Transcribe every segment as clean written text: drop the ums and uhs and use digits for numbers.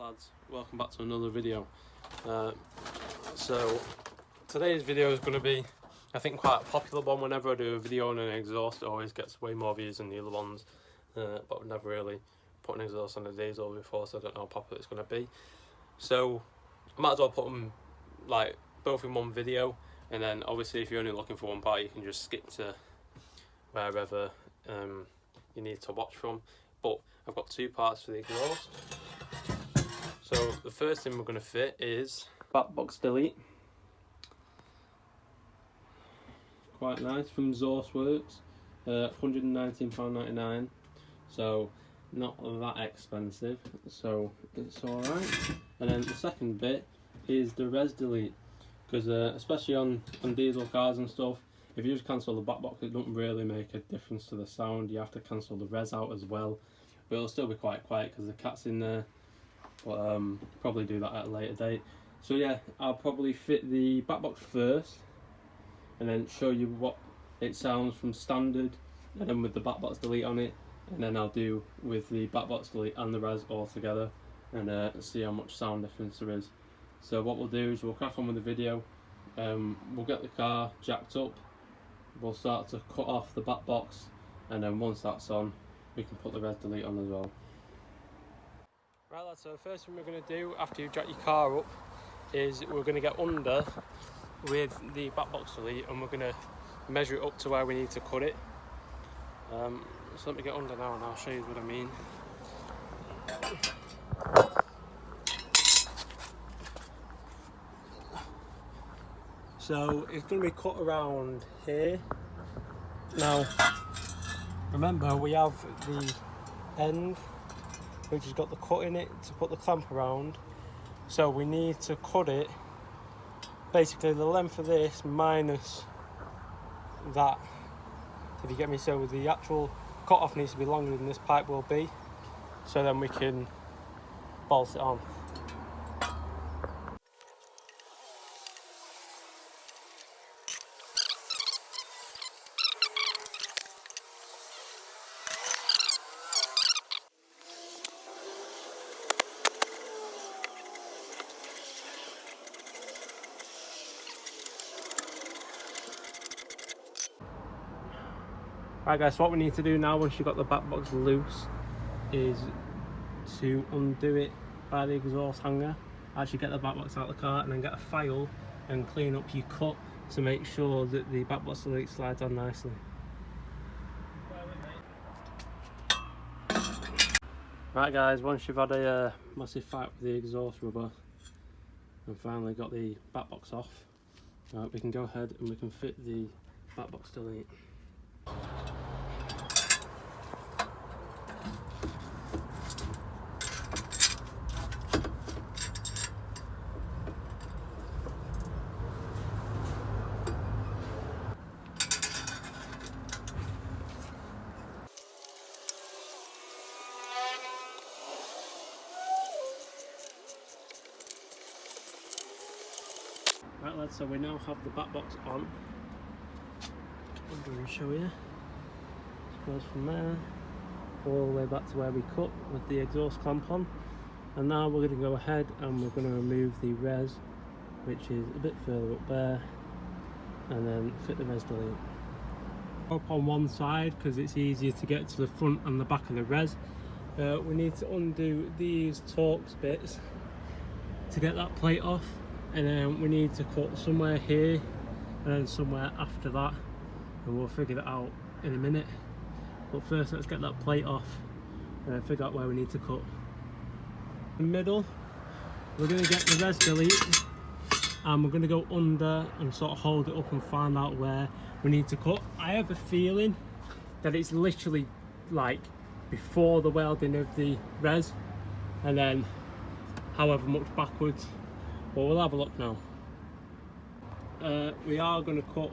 lads, welcome back to another video. So today's video is going to be, I think, quite a popular one. Whenever I do a video on an exhaust, it always gets way more views than the other ones, but I've never really put an exhaust on a diesel before, so I don't know how popular it's going to be. So I might as well put them like both in one video, and then obviously if you're only looking for one part, you can just skip to wherever you need to watch from. But I've got two parts for the exhaust. So the first thing we're going to fit is Backbox delete. Quite nice, from Zorceworks, £119.99, so not that expensive, so it's alright. And then the second bit is the res delete, because especially on diesel cars and stuff, if you just cancel the Backbox, it doesn't really make a difference to the sound. You have to cancel the res out as well, but it'll still be quite quiet because the cat's in there. But probably do that at a later date. So yeah, I'll probably fit the Backbox first and then show you what it sounds from standard, and then with the Backbox delete on it, and then I'll do with the Backbox delete and the res all together, and see how much sound difference there is. So what we'll do is we'll crack on with the video. We'll get the car jacked up, we'll start to cut off the Backbox, and then once that's on, we can put the res delete on as well. Right lads, so the first thing we're going to do after you jack your car up is we're going to get under with the Backbox delete, and we're going to measure it up to where we need to cut it. So let me get under now and I'll show you what I mean. So it's going to be cut around here. Now remember, we have the end which has got the cut in it to put the clamp around, so we need to cut it basically the length of this minus that, if you get me. So the actual cut off needs to be longer than this pipe will be, so then we can bolt it on. Right guys, so what we need to do now, once you've got the Backbox loose, is to undo it by the exhaust hanger, actually get the Backbox out of the car, and then get a file and clean up your cut to make sure that the Backbox delete slides on nicely. Right guys, once you've had a massive fight with the exhaust rubber and finally got the Backbox off, we can go ahead and we can fit the Backbox delete. Right lads, so we now have the Backbox on. I'm going to show you. It goes from there all the way back to where we cut with the exhaust clamp on. And now we're going to go ahead and we're going to remove the res, which is a bit further up there, and then fit the res delete. Up on one side because it's easier to get to the front and the back of the res. We need to undo these Torx bits to get that plate off, and then we need to cut somewhere here and then somewhere after that, and we'll figure that out in a minute. But first let's get that plate off and figure out where we need to cut. In the middle we're going to get the res delete, and we're going to go under and sort of hold it up and find out where we need to cut. I have a feeling that it's literally like before the welding of the res, and then however much backwards, but we'll have a look now. We are going to cut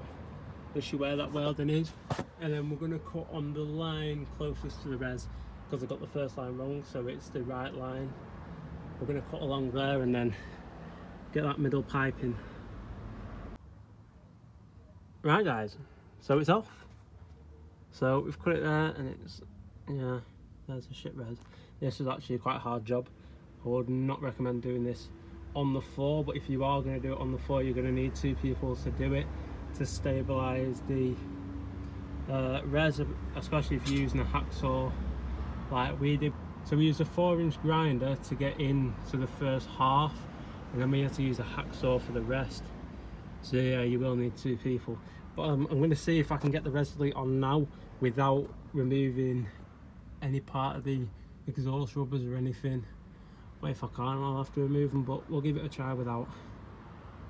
literally where that welding is, and then we're going to cut on the line closest to the res, because I got the first line wrong, so it's the right line. We're going to cut along there and then get that middle pipe in. Right guys, so it's off. So we've cut it there, and it's, yeah, there's a shit res. This is actually quite a hard job. I would not recommend doing this on the floor, but if you are going to do it on the floor, you're going to need 2 people to do it, to stabilise the res, especially if you're using a hacksaw like we did. So we used a 4-inch grinder to get into the first half, and then we had to use a hacksaw for the rest. So yeah, you will need 2 people. But I'm going to see if I can get the res delete on now without removing any part of the exhaust rubbers or anything. But if I can't, I'll have to remove them, but we'll give it a try without.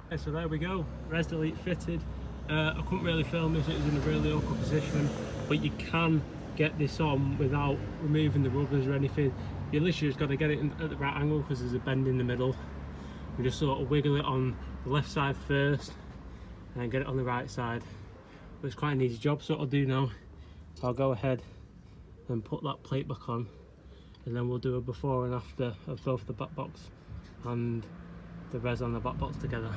Okay, so there we go, res delete fitted. I couldn't really film this, it was in a really awkward position, but you can get this on without removing the rubbers or anything. You literally just got to get it at the right angle because there's a bend in the middle. You just sort of wiggle it on the left side first and then get it on the right side. But it's quite an easy job, so what I'll do now, I'll go ahead and put that plate back on, and then we'll do a before and after of both the back box and the res on the back box together.